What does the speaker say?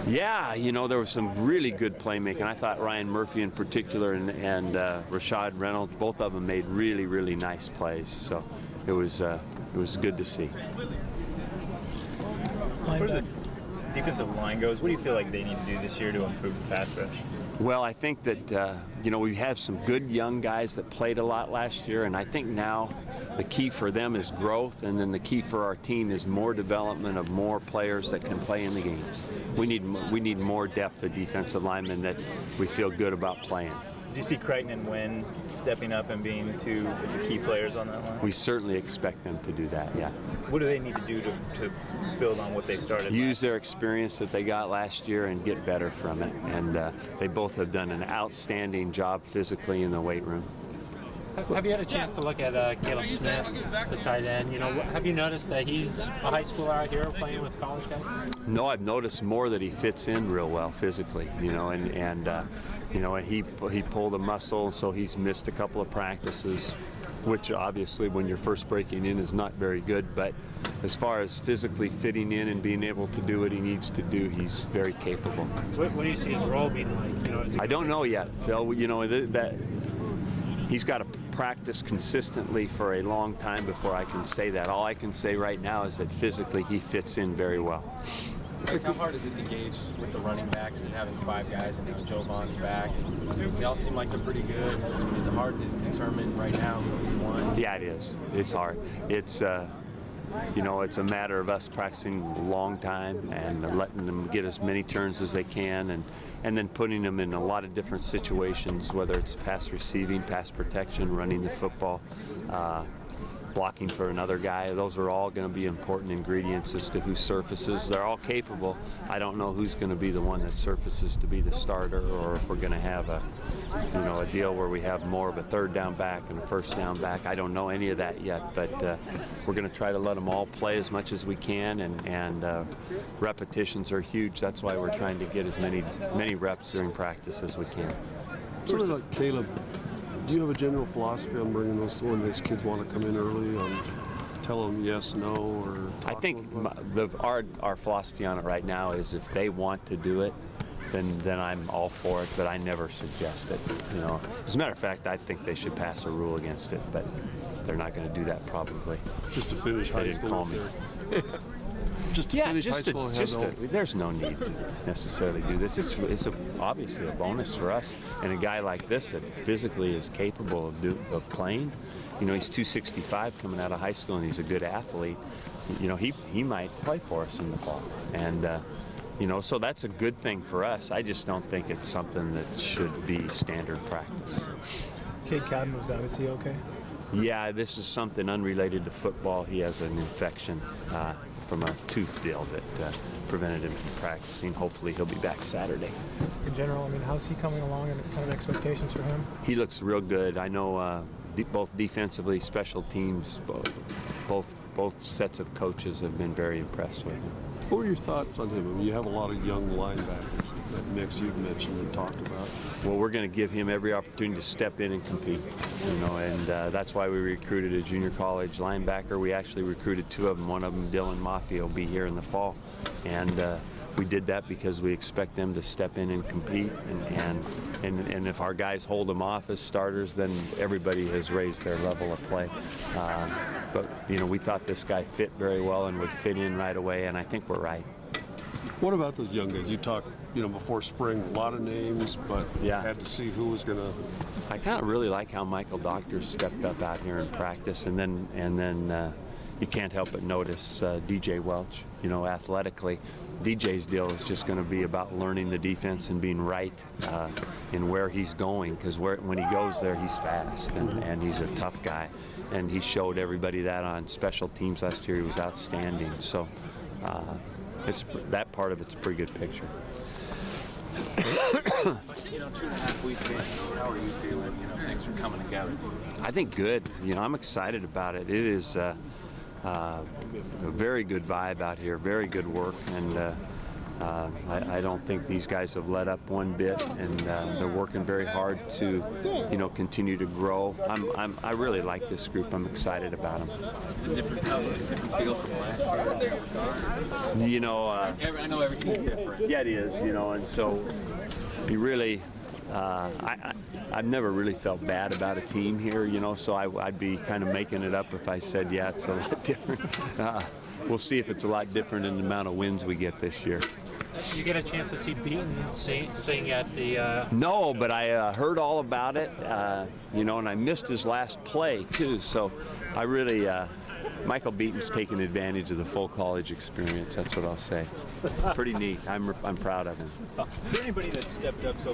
Yeah, you know, there was some really good playmaking. I thought Ryan Murphy in particular and Rashad Reynolds, both of them made really, really nice plays. So it was good to see. As far as the defensive line goes, what do you feel like they need to do this year to improve the pass rush? Well, I think that, you know, we have some good young guys that played a lot last year, and I think now the key for them is growth, and then the key for our team is more development of more players that can play in the games. We need more depth of defensive linemen that we feel good about playing. Do you see Crichton and Wynn stepping up and being two of the key players on that line? We certainly expect them to do that, yeah. What do they need to do to build on what they started? Use their experience that they got last year and get better from it. And they both have done an outstanding job physically in the weight room. Have you had a chance to look at Caleb Smith, the tight end? You know, have you noticed that he's a high schooler out here playing with college guys? No, I've noticed more that he fits in real well physically, you know, and you know, he pulled a muscle, so he's missed a couple of practices, which obviously when you're first breaking in is not very good, but as far as physically fitting in and being able to do what he needs to do, he's very capable. What do you see his role being like? You know, I don't know yet, Phil. You know, that he's got to practice consistently for a long time before I can say that. All I can say right now is that physically he fits in very well. Like, how hard is it to gauge with the running backs with having 5 guys and now Joe Vaughn's back? They all seem like they're pretty good. Is it hard to determine right now who's one? Yeah, it is. It's hard. It's you know, it's a matter of us practicing a long time and letting them get as many turns as they can, and then putting them in a lot of different situations, whether it's pass receiving, pass protection, running the football, blocking for another guy. Those are all going to be important ingredients as to who surfaces. They're all capable. I don't know who's going to be the one that surfaces to be the starter, or if we're going to have a deal where we have more of a third down back and a first down back. I don't know any of that yet, but we're going to try to let them all play as much as we can, and repetitions are huge. That's why we're trying to get as many reps during practice as we can. Sort of like Caleb, do you have a general philosophy on bringing those when these kids want to come in early, tell them yes, no, or I think our philosophy on it right now is if they want to do it, then I'm all for it, but I never suggest it. You know, as a matter of fact, I think they should pass a rule against it, but they're not going to do that probably. Just to finish high school. Call me. Just to finish high school. There's no need to necessarily do this. It's obviously a bonus for us, and a guy like this that physically is capable of playing. You know, he's 265 coming out of high school, and he's a good athlete. You know, he might play for us in the fall, and you know, so that's a good thing for us. I just don't think it's something that should be standard practice. Cade Cotton was obviously okay. Yeah, this is something unrelated to football. He has an infection from a tooth deal that prevented him from practicing. Hopefully he'll be back Saturday. In general, I mean, how's he coming along and kind of expectations for him? He looks real good. I know both defensively, special teams, both sets of coaches have been very impressed with him. What were your thoughts on him? I mean, you have a lot of young linebackers that mix you've mentioned and talked about. Well, we're going to give him every opportunity to step in and compete, you know, and that's why we recruited a junior college linebacker. We actually recruited 2 of them. One of them, Dylan Maffia, will be here in the fall, and we did that because we expect them to step in and compete, and if our guys hold them off as starters, then everybody has raised their level of play. But, you know, we thought this guy fit very well and would fit in right away, and I think we're right. What about those young guys? You talked, you know, before spring, a lot of names, but yeah, had to see who was going to. I kind of really like how Michael Doctors stepped up out here in practice, and then you can't help but notice DJ Welch. You know, athletically, DJ's deal is just going to be about learning the defense and being right in where he's going, because when he goes there, he's fast and he's a tough guy, and he showed everybody that on special teams last year. He was outstanding. So that part of it's a pretty good picture. You know, 2.5 weeks in, how are you feeling? You know, things are coming together. I think good. You know, I'm excited about it. It is a very good vibe out here, very good work, and I don't think these guys have let up one bit, and they're working very hard to, continue to grow. I really like this group. I'm excited about them. It's a different feel from last year in that regard. I know every team's different. Yeah, it is. And so you really. I've never really felt bad about a team here, so I'd be kind of making it up if I said, yeah, it's a lot different. We'll see if it's a lot different in the amount of wins we get this year. You get a chance to see Beaton sing at the... No, but I heard all about it, and I missed his last play, too, so I really... Michael Beaton's taking advantage of the full college experience, that's what I'll say. Pretty neat. I'm proud of him. Is there anybody that stepped up so